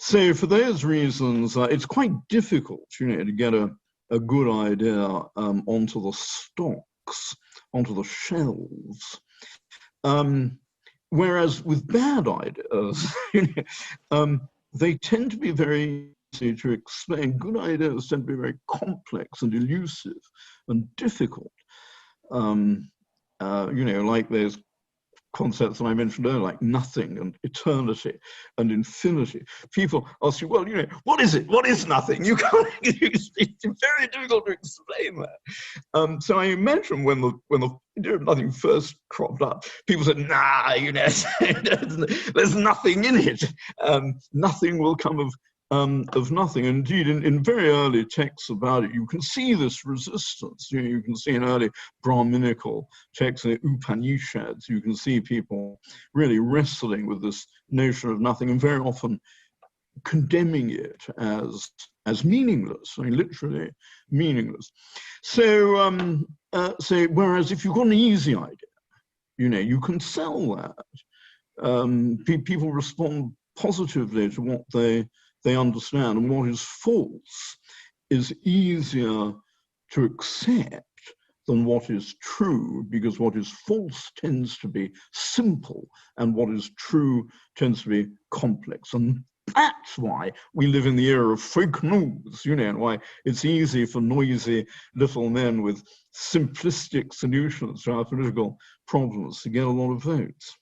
So for those reasons, it's quite difficult, to get a good idea onto the stocks, onto the shelves. Whereas with bad ideas, they tend to be very easy to explain. Good ideas tend to be very complex and elusive and difficult. Like those concepts that I mentioned earlier, like nothing and eternity and infinity. People ask you, well, what is it? What is nothing? You can't. It's very difficult to explain that. So I imagine when the idea of nothing first cropped up, people said, nah, there's nothing in it. Nothing will come of nothing. Indeed, in very early texts about it, you can see this resistance. You can see in early Brahminical texts, in the Upanishads, you can see people really wrestling with this notion of nothing and very often condemning it as meaningless, literally meaningless. So, whereas if you've got an easy idea, you can sell that. People respond positively to what they understand, and what is false is easier to accept than what is true, because what is false tends to be simple and what is true tends to be complex. And that's why we live in the era of fake news, and why it's easy for noisy little men with simplistic solutions to our political problems to get a lot of votes.